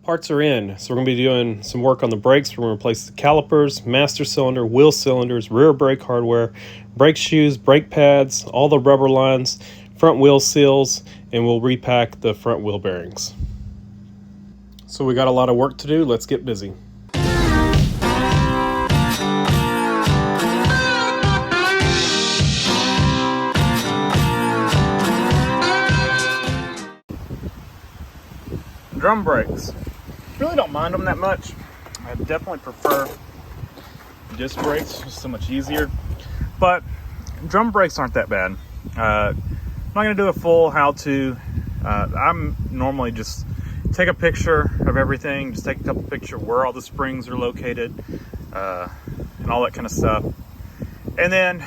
Parts are in, so we're going to be doing some work on the brakes. We're going to replace the calipers, master cylinder, wheel cylinders, rear brake hardware, brake shoes, brake pads, all the rubber lines, front wheel seals, and we'll repack the front wheel bearings. So we got a lot of work to do. Let's get busy. Drum brakes. Really don't mind them that much. I definitely prefer disc brakes, just so much easier. But drum brakes aren't that bad. I'm not going to do a full how-to. I'm normally just take a picture of everything, just take a couple pictures where all the springs are located, and all that kind of stuff. And then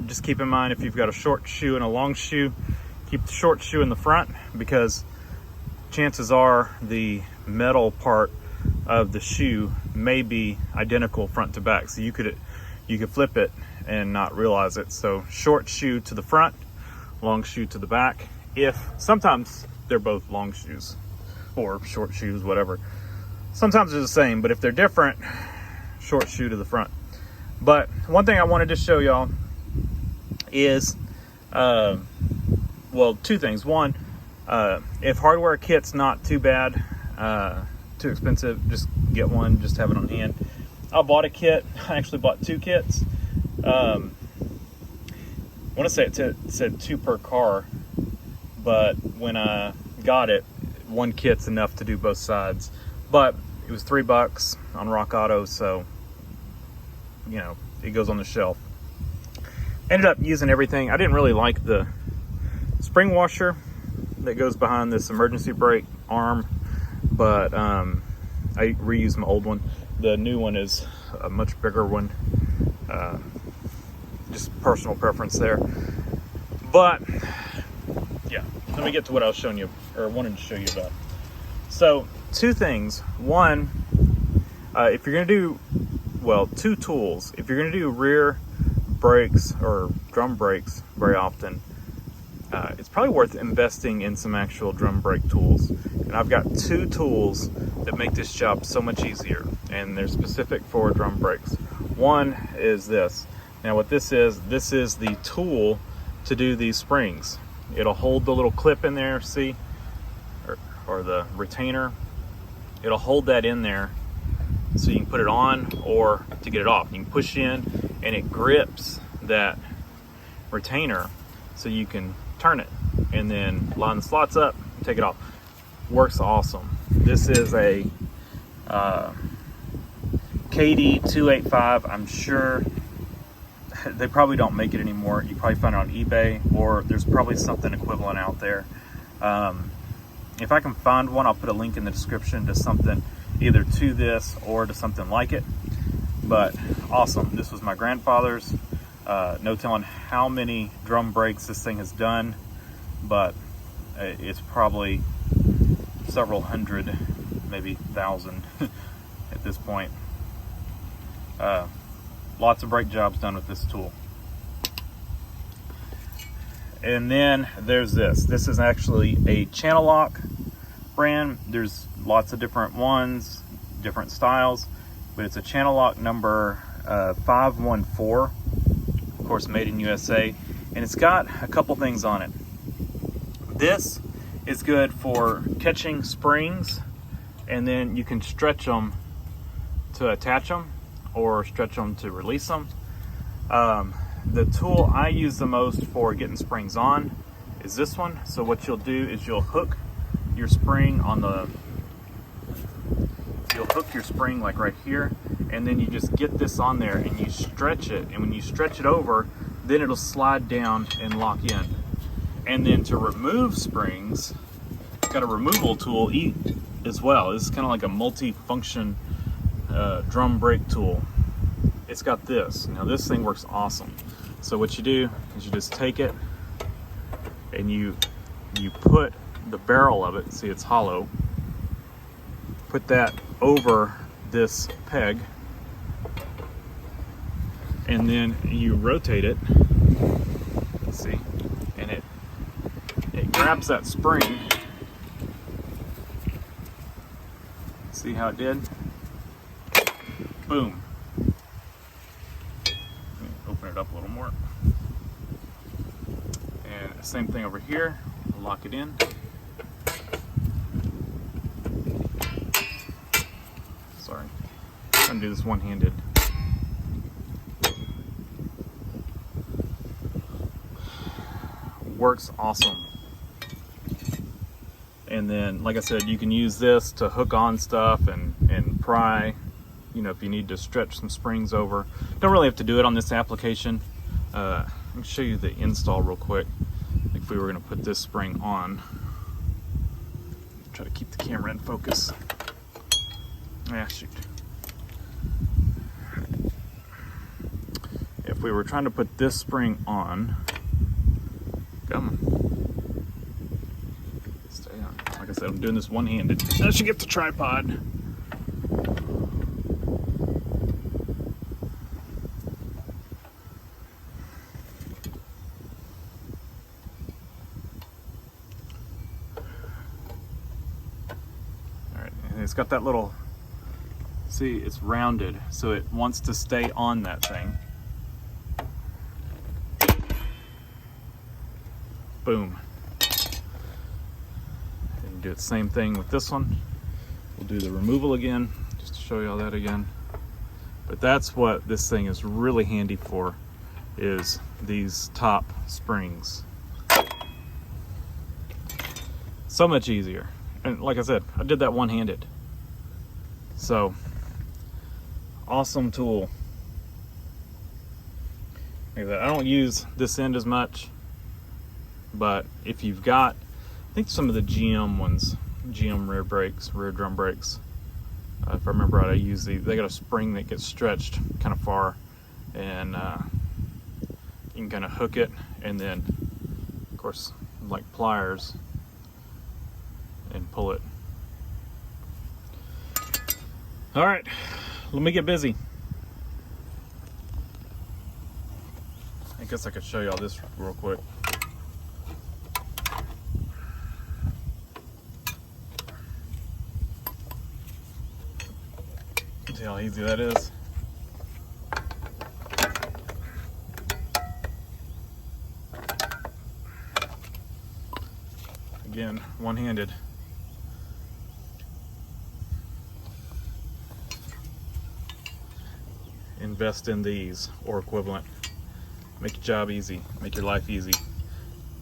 just keep in mind, if you've got a short shoe and a long shoe, keep the short shoe in the front, because chances are the metal part of the shoe may be identical front to back. So you could flip it and not realize it. So short shoe to the front, long shoe to the back. If sometimes they're both long shoes or short shoes, whatever. Sometimes they're the same, but if they're different, short shoe to the front. But one thing I wanted to show y'all is, well, two things. One, if hardware kit's not too bad, too expensive, just get one, just have it on hand. I bought a kit. I actually bought two kits. I want to say it said 2 per car, but when I got it, one kit's enough to do both sides. But it was $3 on Rock Auto, so you know, it goes on the shelf. Ended up using everything. I didn't really like the spring washer that goes behind this emergency brake arm, but I reused my old one. The new one is a much bigger one. Just personal preference there. But yeah, let me get to what I was showing you, or wanted to show you about. So two things. One, if you're gonna do, well, two tools. If you're gonna do rear brakes or drum brakes very often, it's probably worth investing in some actual drum brake tools. And I've got two tools that make this job so much easier, and they're specific for drum brakes. One is this. Now what this is the tool to do these springs. It'll hold the little clip in there, see? Or the retainer. It'll hold that in there so you can put it on or to get it off. You can push in and it grips that retainer so you can turn it and then line the slots up and take it off. Works awesome. This is a KD285. I'm sure they probably don't make it anymore. You probably find it on eBay, or there's probably something equivalent out there. If I can find one, I'll put a link in the description to something either to this or to something like it. But awesome. This was my grandfather's. No telling how many drum brakes this thing has done, but it's probably several hundred, maybe 1,000 at this point. Lots of brake jobs done with this tool. And then there's this. This is actually a channel lock brand. There's lots of different ones, different styles, but it's a channel lock number 514. Of course, made in USA, and it's got a couple things on it. This is good for catching springs, and then you can stretch them to attach them or stretch them to release them. The tool I use the most for getting springs on is this one. So what you'll do is you'll hook your spring on the, you'll hook your spring like right here, and then you just get this on there and you stretch it, and when you stretch it over, then it'll slide down and lock in. And then to remove springs, it's got a removal tool as well. It's kind of like a multi-function drum brake tool. It's got this. Now this thing works awesome. So what you do is you just take it and you put the barrel of it, see it's hollow, put that over this peg, and then you rotate it, see, and it grabs that spring See how it did? Boom. Open it up a little more. And same thing over here. Lock it in. Sorry. I'm gonna do this one-handed. Works awesome. And then, like I said, you can use this to hook on stuff and pry, you know, if you need to stretch some springs over. Don't really have to do it on this application. Let me show you the install real quick. If we were gonna put this spring on. Try to keep the camera in focus. Ah, shoot. If we were trying to put this spring on, come on. Stay on. Like I said, I'm doing this one-handed. I should get the tripod. Alright, and it's got that little, see, it's rounded, so it wants to stay on that thing. Boom. And do the same thing with this one. We'll do the removal again, just to show you all that again. But that's what this thing is really handy for, is these top springs. So much easier. And like I said, I did that one-handed. So, awesome tool. Like that. I don't use this end as much. But if you've got, I think some of the GM ones, GM rear brakes, rear drum brakes, if I remember right, I use they got a spring that gets stretched kind of far, and you can kind of hook it, and then, of course, like pliers, and pull it. All right, let me get busy. I guess I could show you all this real quick. See how easy that is. Again, one-handed. Invest in these or equivalent. Make your job easy, make your life easy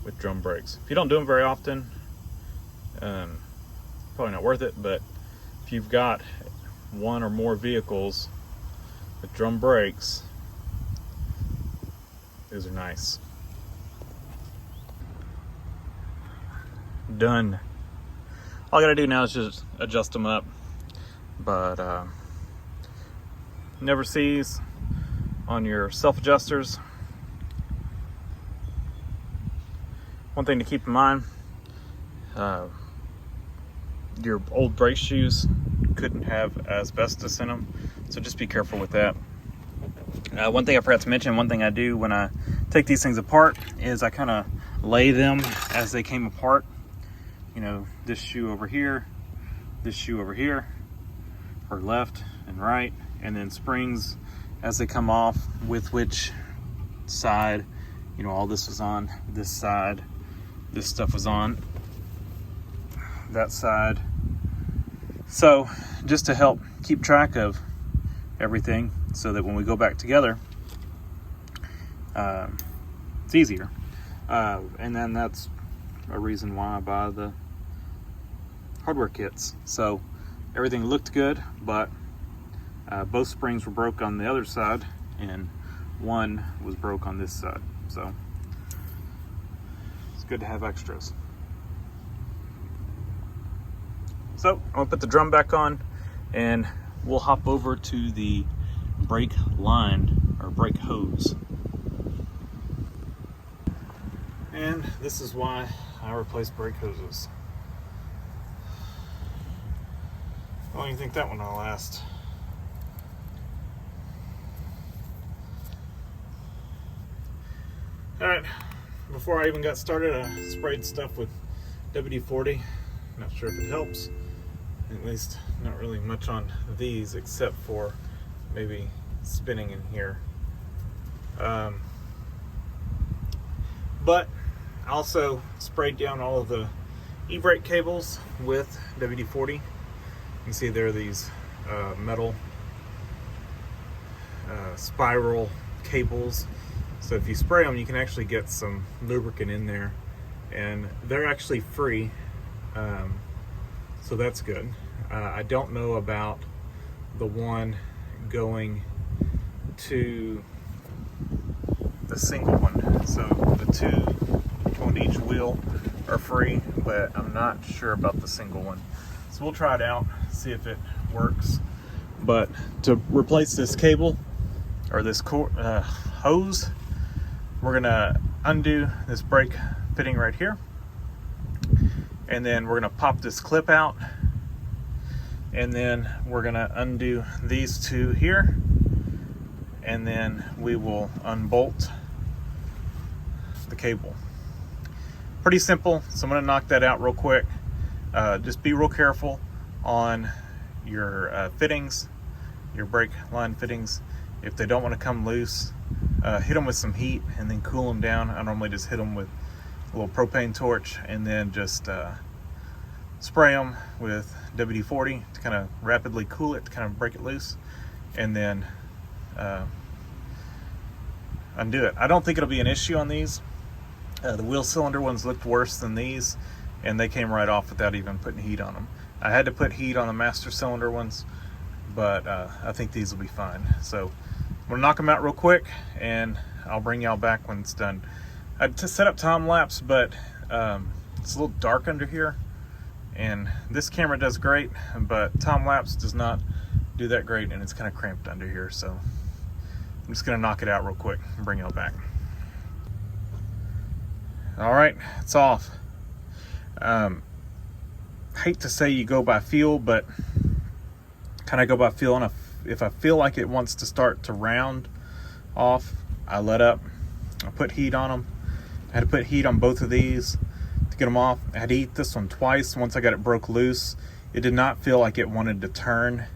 with drum brakes. If you don't do them very often, probably not worth it, but if you've got one or more vehicles with drum brakes, these are nice. Done. All I gotta do now is just adjust them up, but never seize on your self adjusters. One thing to keep in mind, your old brake shoes couldn't have asbestos in them, so just be careful with that. One thing I forgot to mention, one thing I do when I take these things apart is I kind of lay them as they came apart. You know, this shoe over here, this shoe over here, or left and right, and then springs as they come off, with which side, you know, all this was on this side, this stuff was on that side. So just to help keep track of everything, so that when we go back together, it's easier. And then that's a reason why I buy the hardware kits. So everything looked good, but both springs were broke on the other side, and one was broke on this side. So it's good to have extras. So I'm gonna put the drum back on, and we'll hop over to the brake line, or brake hose. And this is why I replace brake hoses. How long do you think that one will last? Alright, before I even got started, I sprayed stuff with WD-40. Not sure if it helps. At least not really much on these except for maybe spinning in here. But I also sprayed down all of the e-brake cables with WD-40. You can see there are these metal spiral cables. So if you spray them, you can actually get some lubricant in there, and they're actually free. So that's good. I don't know about the one going to the single one. So the two going to each wheel are free, but I'm not sure about the single one. So we'll try it out, see if it works. But to replace this cable or this hose, we're gonna undo this brake fitting right here, and then we're gonna pop this clip out, and then we're gonna undo these two here, and then we will unbolt the cable. Pretty simple, so I'm gonna knock that out real quick. Just be real careful on your fittings, your brake line fittings. If they don't want to come loose, hit them with some heat and then cool them down. I normally just hit them with a little propane torch and then just spray them with WD-40 to kind of rapidly cool it, to kind of break it loose, and then undo it. I don't think it'll be an issue on these. The wheel cylinder ones looked worse than these, and they came right off without even putting heat on them. I had to put heat on the master cylinder ones, but I think these will be fine. So I'm gonna knock them out real quick, and I'll bring y'all back when it's done. I had to set up time lapse, but it's a little dark under here, and this camera does great, but time lapse does not do that great, and it's kind of cramped under here. So I'm just gonna knock it out real quick and bring y'all back. All right, it's off. Hate to say you go by feel, but kind of go by feel. And if I feel like it wants to start to round off, I let up. I put heat on them. I had to put heat on both of these to get them off. I had to heat this one twice. Once I got it broke loose, it did not feel like it wanted to turn,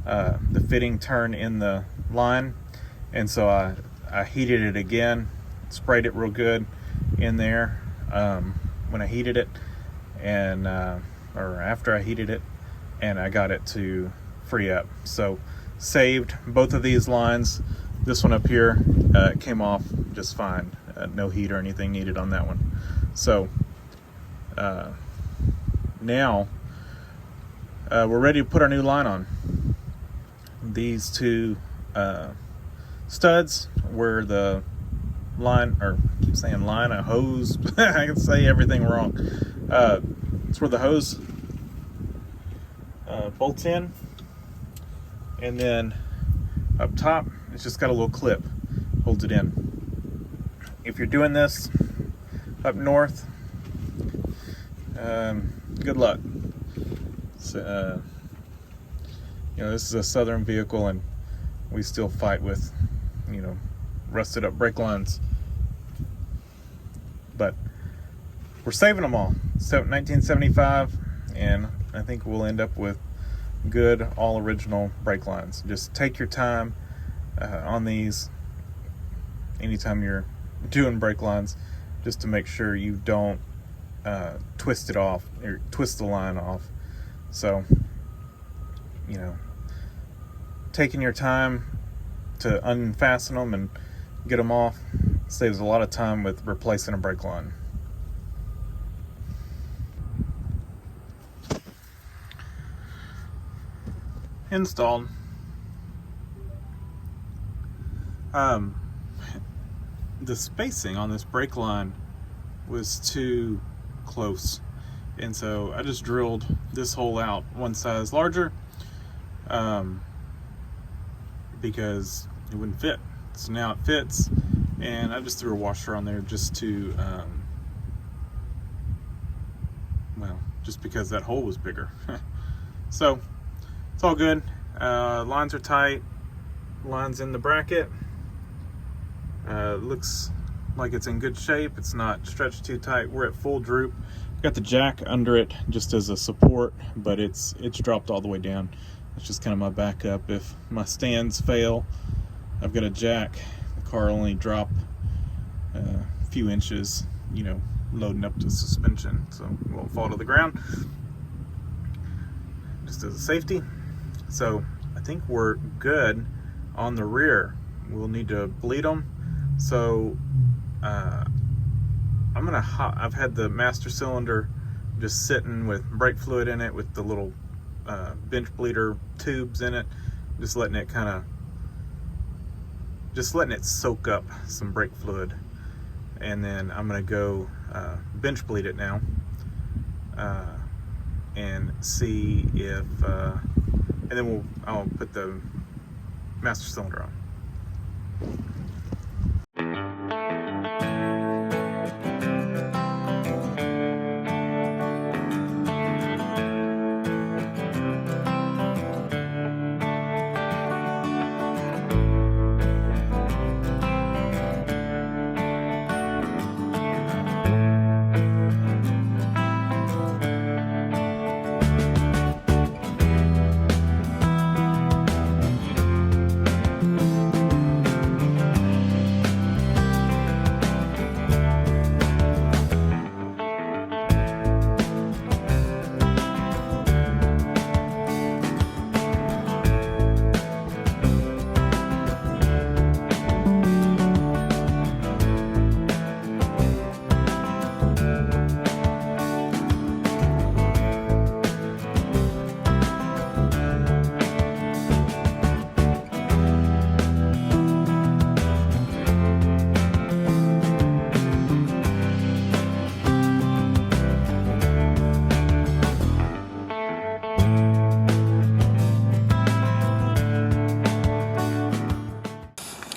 the fitting turn in the line. And so I heated it again, sprayed it real good in there when I heated it, and or after I heated it, and I got it to free up. So saved both of these lines. This one up here came off just fine. No heat or anything needed on that one. So now we're ready to put our new line on. These two studs were the line, or I keep saying line, a hose. I can say everything wrong. It's where the hose bolts in, and then up top it's just got a little clip, holds it in. If you're doing this up north, good luck. So, you know, this is a southern vehicle, and we still fight with, you know, rusted up brake lines. But we're saving them all. So 1975, and I think we'll end up with good all original brake lines. Just take your time on these anytime you're doing brake lines, just to make sure you don't twist it off or twist the line off. So, you know, taking your time to unfasten them and get them off saves a lot of time with replacing a brake line. Installed. The spacing on this brake line was too close, and so I just drilled this hole out one size larger because it wouldn't fit. So now it fits, and I just threw a washer on there just to well, just because that hole was bigger. So it's all good. Lines are tight. Lines in the bracket. Looks like it's in good shape. It's not stretched too tight. We're at full droop Got the jack under it just as a support, but it's dropped all the way down. It's just kind of my backup. If my stands fail, I've got a jack. The car will only drop a few inches, you know, loading up the suspension, so it won't fall to the ground. Just as a safety. So I think we're good on the rear. We'll need to bleed them. So I've had the master cylinder just sitting with brake fluid in it with the little bench bleeder tubes in it, just letting it soak up some brake fluid. And then I'm gonna go bench bleed it now and see if and then I'll put the master cylinder on.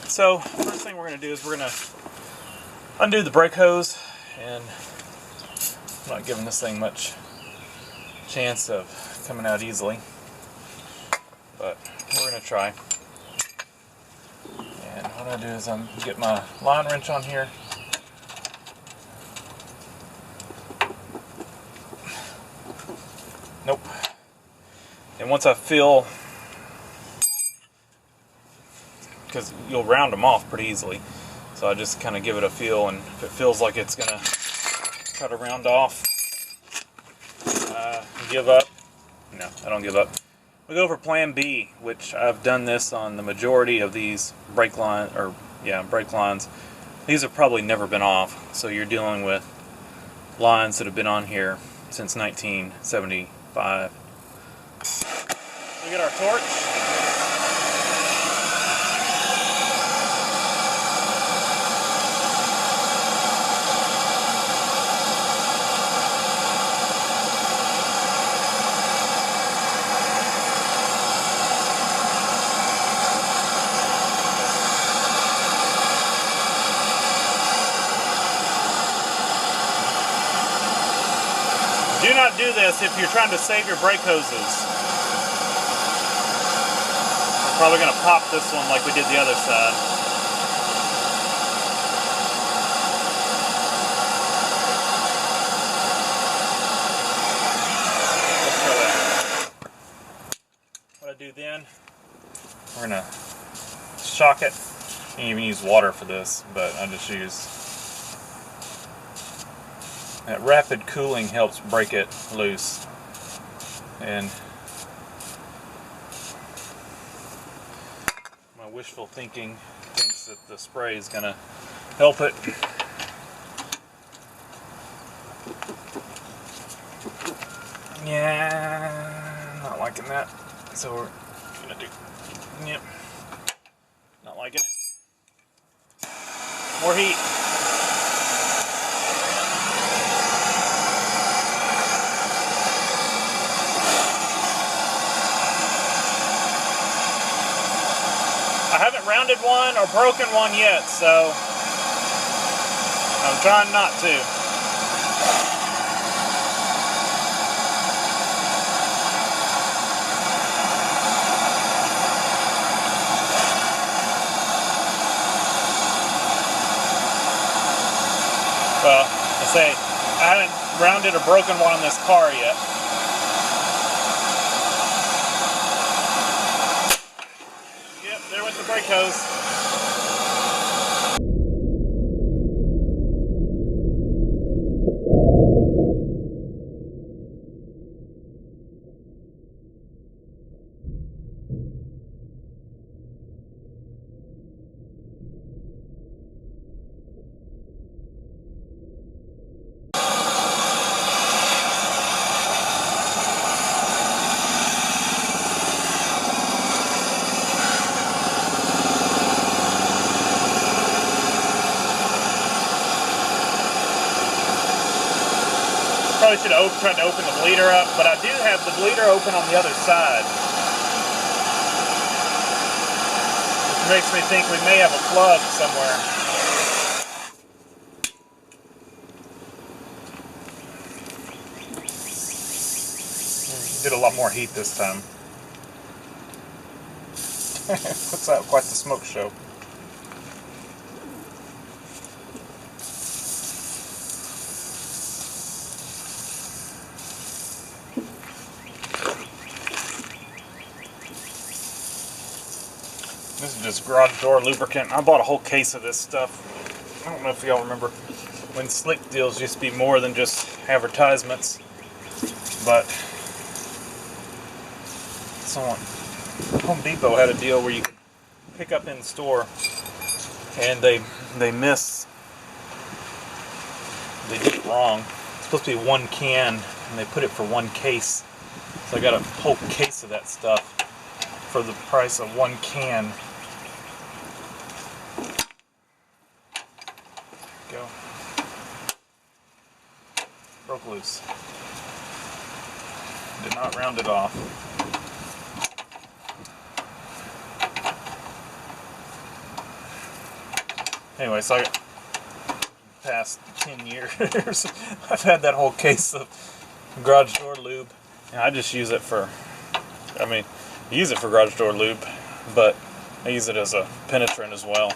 So first thing we're going to do is we're going to undo the brake hose, and I'm not giving this thing much chance of coming out easily, but we're going to try. And what I do is I'm get my line wrench on here. Nope. And once I feel, because you'll round them off pretty easily, so I just kind of give it a feel, and if it feels like it's gonna try to round off, give up. No, I don't give up. We go for plan B, which I've done this on the majority of these brake lines. These have probably never been off, so you're dealing with lines that have been on here since 1975. We get our torch. Do not do this if you're trying to save your brake hoses. We're probably going to pop this one like we did the other side. Let's try that. What I do then, we're going to shock it. You can even use water for this, but I just use... That rapid cooling helps break it loose, and my wishful thinking thinks that the spray is going to help it. Yeah, not liking that, so we're going to do, yep, not liking it. More heat. I haven't rounded one or broken one yet, so I'm trying not to. Well, I say I haven't rounded or broken one on this car yet. Yep, there went the brake hose. Probably should have tried to open the bleeder up, but I do have the bleeder open on the other side. Which makes me think we may have a plug somewhere. Did a lot more heat this time. Puts out quite the smoke show. This is just garage door lubricant. I bought a whole case of this stuff. I don't know if y'all remember when slick deals used to be more than just advertisements, but Home Depot had a deal where you could pick up in store, and they did it wrong. It's supposed to be one can, and they put it for one case. So I got a whole case of that stuff for the price of one can. Go. Broke loose. Did not round it off. Anyway, so past 10 years I've had that whole case of garage door lube, and I just use it for, I use it for garage door lube, but I use it as a penetrant as well.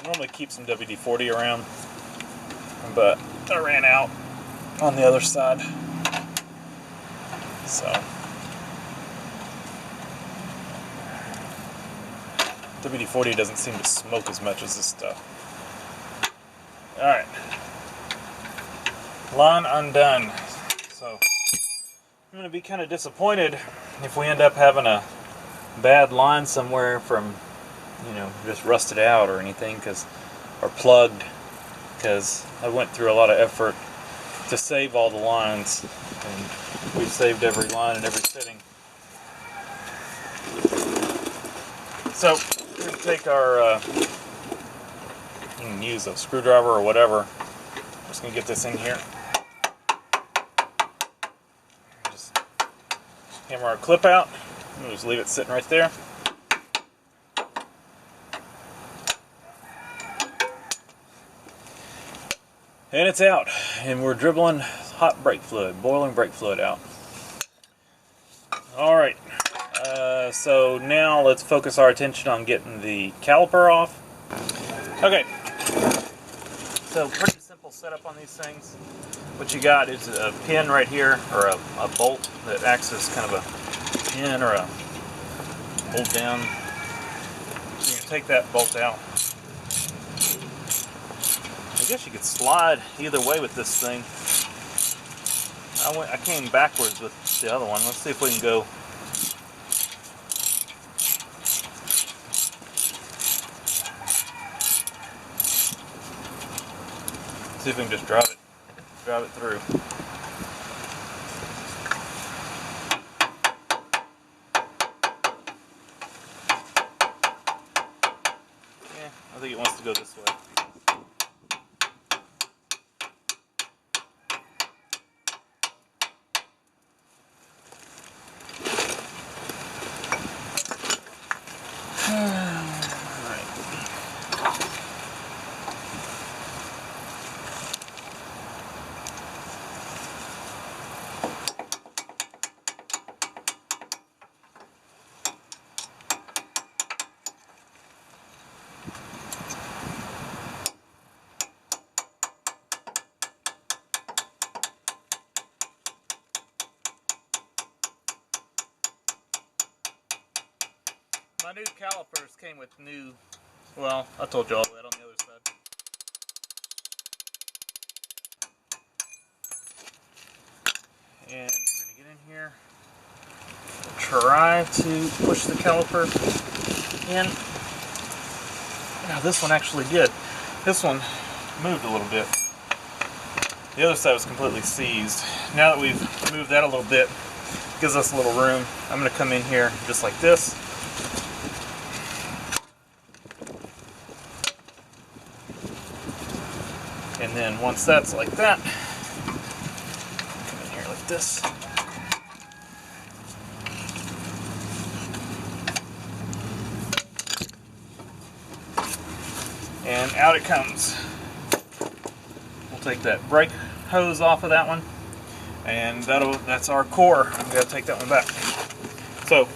Normally keep some WD-40 around, but I ran out on the other side, so WD-40 doesn't seem to smoke as much as this stuff. Alright, line undone. So I'm going to be kind of disappointed if we end up having a bad line somewhere from, just rusted out or anything, or plugged, because I went through a lot of effort to save all the lines, and we've saved every line and every fitting. So we're going to take our, you can use a screwdriver or whatever. I'm just going to get this in here. Just hammer our clip out. We'll just leave it sitting right there. And it's out. And we're dribbling hot brake fluid, boiling brake fluid out. Alright. So now let's focus our attention on getting the caliper off. Okay. So pretty simple setup on these things. What you got is a pin right here, or a bolt that acts as kind of a pin or a bolt down. So you can take that bolt out. I guess you could slide either way with this thing. I came backwards with the other one. Let's see if we can go. See if we can just drive it through. Yeah, I think it wants to go this way. My new calipers came with new, well, I told you all that on the other side. And we're going to get in here, try to push the caliper in. Now this one actually did. This one moved a little bit. The other side was completely seized. Now that we've moved that a little bit, it gives us a little room. I'm going to come in here just like this. And then once that's like that, come in here like this. And out it comes. We'll take that brake hose off of that one, and that's our core. I'm going to take that one back. So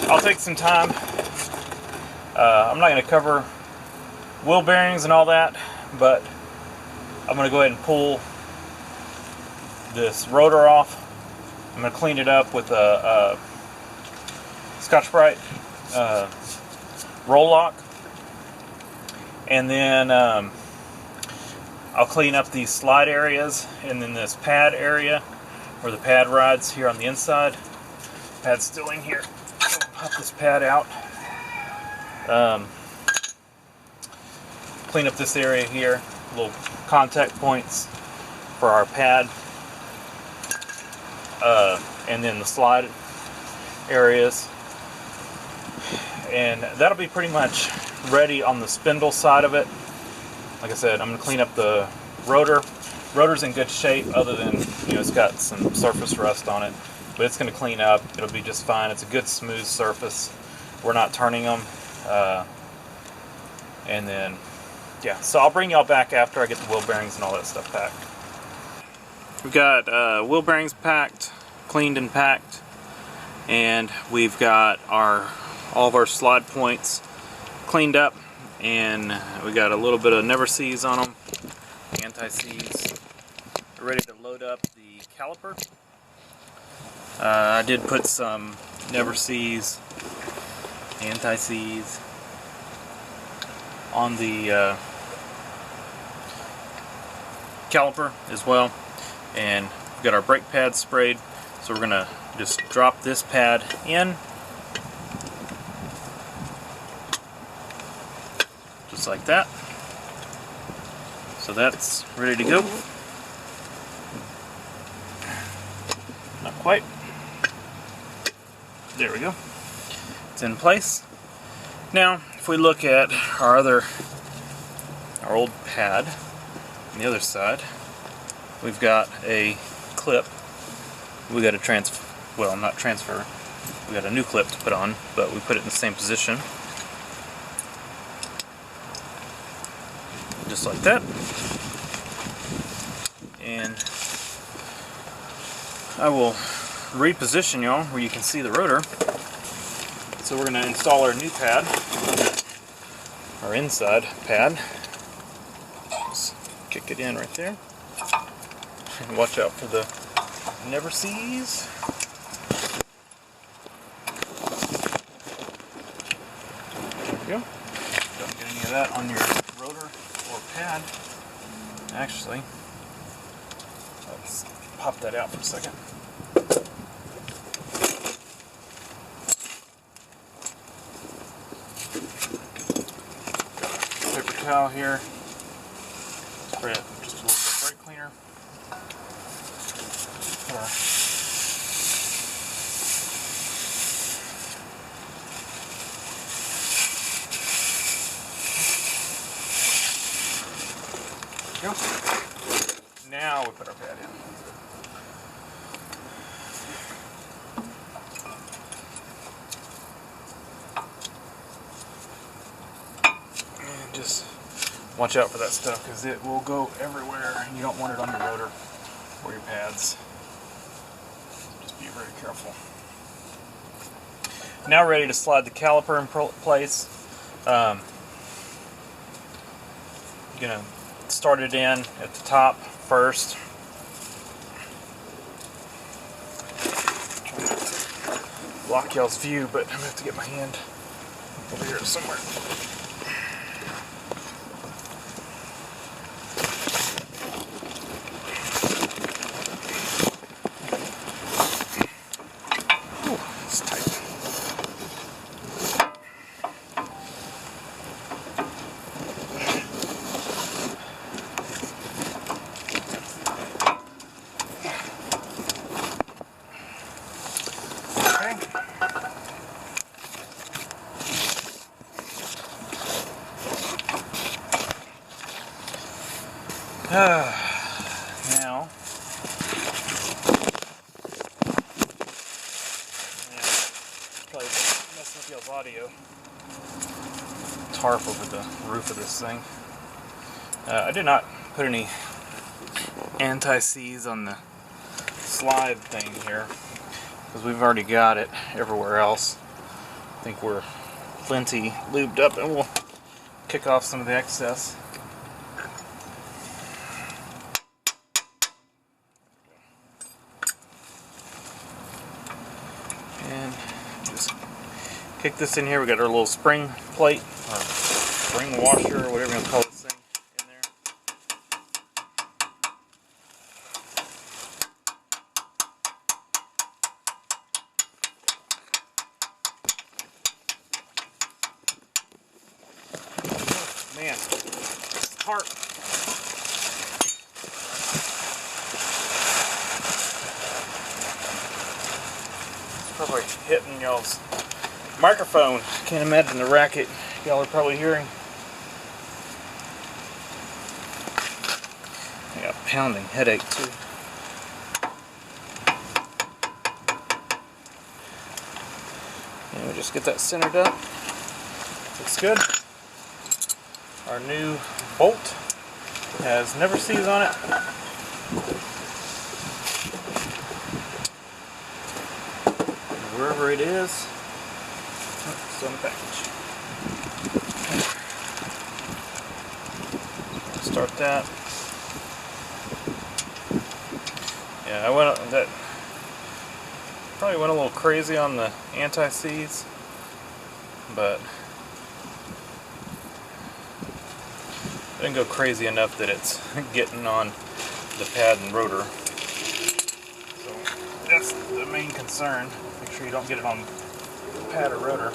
I'll take some time. I'm not going to cover wheel bearings and all that, but I'm going to go ahead and pull this rotor off. I'm going to clean it up with a Scotch-Brite roll lock. And then I'll clean up these slide areas, and then this pad area where the pad rides here on the inside. Pad's still in here. Pop this pad out. Clean up this area here, little contact points for our pad, and then the slide areas. And that'll be pretty much ready on the spindle side of it. Like I said, I'm going to clean up the rotor. Rotor's in good shape, other than, you know, it's got some surface rust on it, but it's going to clean up. It'll be just fine. It's a good smooth surface. We're not turning them. And then, yeah, so I'll bring y'all back after I get the wheel bearings and all that stuff packed. We've got wheel bearings packed, cleaned and packed, and we've got all of our slide points cleaned up, and we got a little bit of never seize on them, anti-seize. We're ready to load up the caliper. I did put some never seize, anti-seize on the caliper as well, and we've got our brake pad sprayed, so we're gonna just drop this pad in just like that. So that's ready to go. Not quite. There we go. It's in place. Now, if we look at our old pad on the other side, we've got a clip. We got a not transfer. We got a new clip to put on, but we put it in the same position. Just like that. And I will reposition y'all where you can see the rotor. So we're going to install our new pad, our inside pad. Just kick it in right there. And watch out for the never seize. There we go. Don't get any of that on your rotor or pad. Actually, let's pop that out for a second. Got a paper towel here. Spray it just a little bit of brake cleaner. Go. Now we put our pad in. And just watch out for that stuff, because it will go everywhere. You don't want it on your rotor or your pads. Just be very careful. Now ready to slide the caliper in place. Gonna start it in at the top first. Try not to block y'all's view, but I'm gonna have to get my hand over here somewhere. Ooh, it's tight. Now, probably messing with y'all's audio. Tarp over the roof of this thing. I did not put any anti-seize on the slide thing here because we've already got it everywhere else. I think we're plenty lubed up, and we'll kick off some of the excess. And just kick this in here. We got our little spring plate, or spring washer, or whatever you want to call this thing, in there. Man, this tarp. Probably hitting y'all's microphone. Can't imagine the racket y'all are probably hearing. I got a pounding headache too. And we just get that centered up. Looks good. Our new bolt has never seize on it. Wherever it is, it's on the package. Start that. Yeah, that probably went a little crazy on the anti-seize, but I didn't go crazy enough that it's getting on the pad and rotor. So that's the main concern. Make sure you don't get it on the pad or rotor.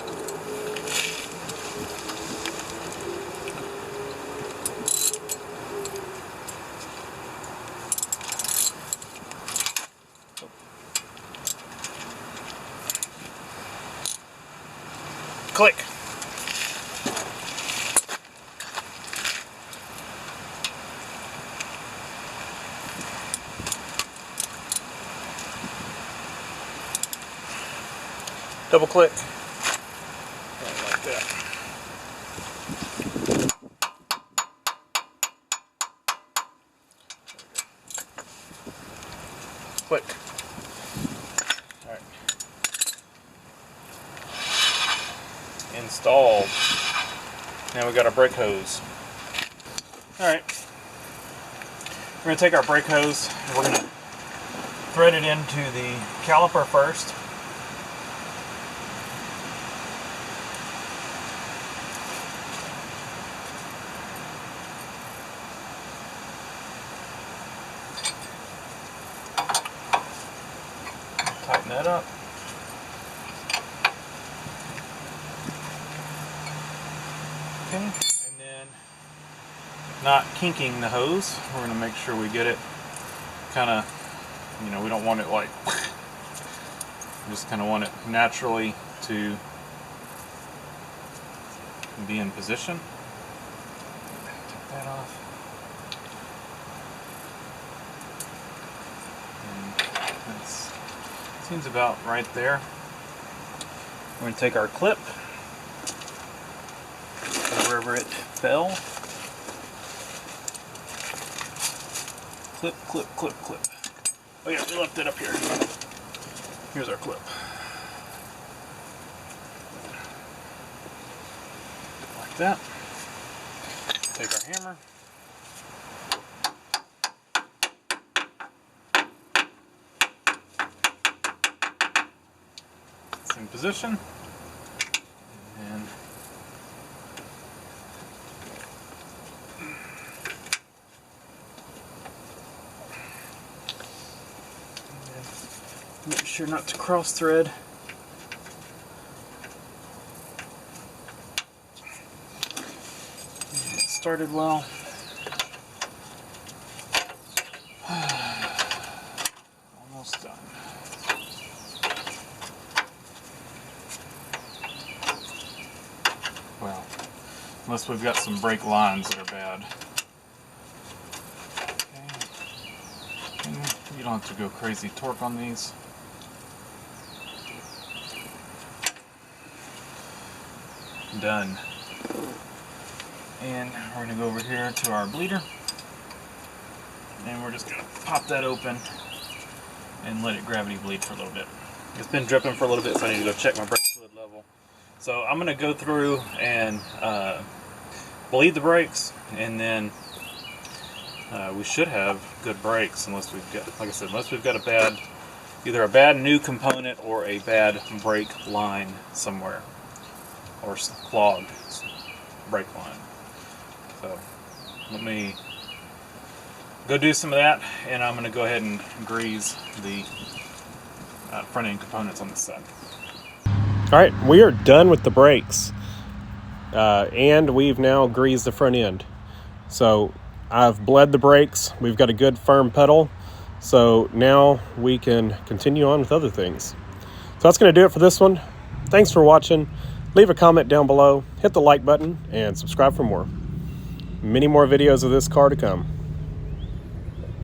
Click. Double click. Like that. Click. Alright. Installed. Now we got our brake hose. Alright. We're going to take our brake hose and we're going to thread it into the caliper first. Tighten that up. Okay, and then not kinking the hose. We're going to make sure we get it kind of, you know, we don't want it like, we just kind of want it naturally to be in position. Take that off. And that's, seems about right there. We're going to take our clip, wherever it fell. Clip, clip, clip, clip. Oh yeah, we left it up here. Here's our clip. Like that. Take our hammer. It's in position. And sure not to cross thread. It started well. Almost done. Well, unless we've got some brake lines that are bad. Okay. You don't have to go crazy torque on these. Done. And we're going to go over here to our bleeder. And we're just going to pop that open and let it gravity bleed for a little bit. It's been dripping for a little bit, so I need to go check my brake fluid level. So I'm going to go through and bleed the brakes, and then we should have good brakes, unless we've got, like I said, unless we've got a bad, either a bad new component or a bad brake line somewhere, or clogged brake line. So let me go do some of that, and I'm going to go ahead and grease the front end components on this side. All right, we are done with the brakes, and we've now greased the front end. So I've bled the brakes. We've got a good firm pedal. So now we can continue on with other things. So that's going to do it for this one. Thanks for watching. Leave a comment down below, hit the like button, and subscribe for more. Many more videos of this car to come.